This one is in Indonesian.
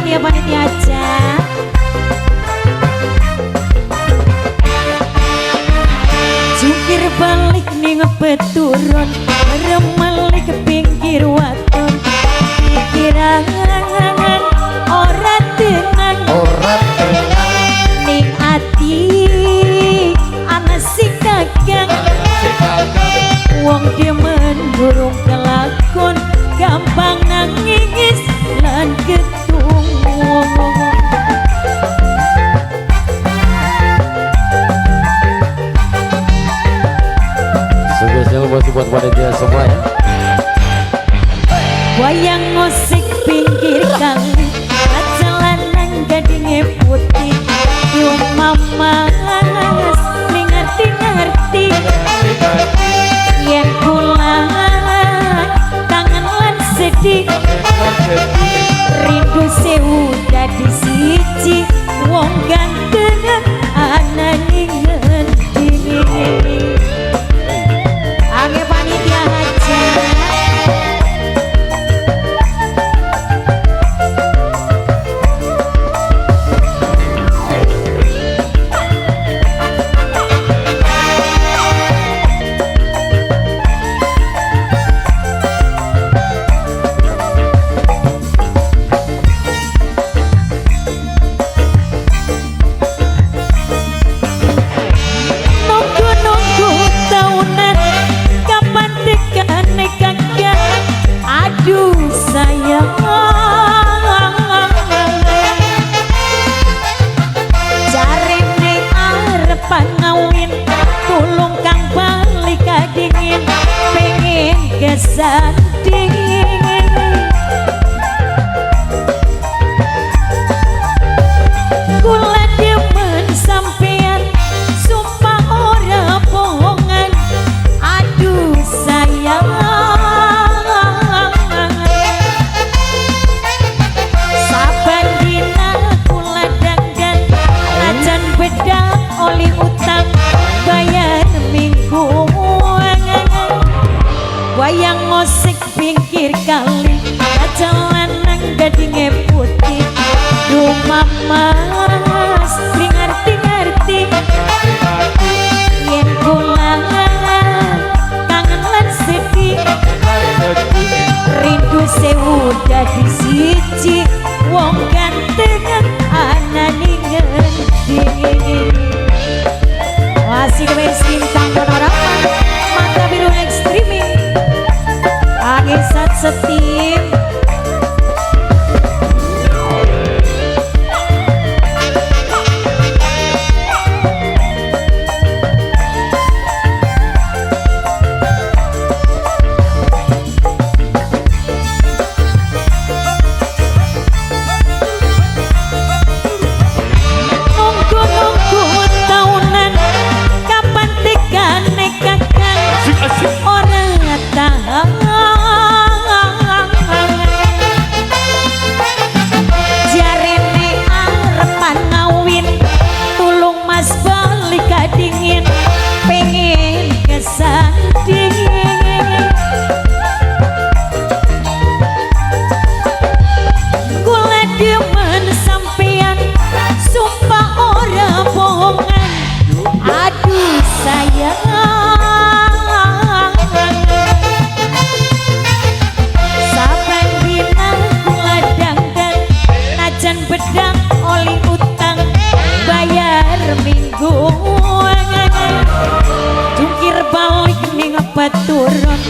panitia-panitia aja. Jungkir balik ning peturun, remalik ke pinggir waton. Pikiran ora tenang, ning ati ana si kakang. Wong demen burung kelakon, gampang nangis lan ketung. Spesial buat panitia semua ya. Wayang musik pinggir kali, jalanan gading putih. Yo mama ngerti-ngerti, yen pulang kangen lan sedih. Rindu sewu dadi siji, wong ganteng ana ning ngendi. Age panitia aja. Kula demen sampean, sumpah ora bohongan. Aduh sayang, saban dina kula dandan, najan bedak oli utang bayar minggu. Wayang musik pinggir kali, jalanan gading putih. Duh mamas ngerti-ngerti, yen pulang kangen lan sedih. Rindu sewu dadi siji, wong ganteng ana ning ngendi. Masih kemes bintang panorama, mata biru next streaming. Agisat setim. Nunggu-nunggu taunan, kapan tekane kakang ora tahan. Jarene arepan ngawin, tulung mas balik kadingin, pengen kesanding. Kula demen sampean, sumpah ora bohongan. Aduh sayang, saban dina kula dandan, najan bedang oli utang bayar minggu. Jungkir balik ning peturun,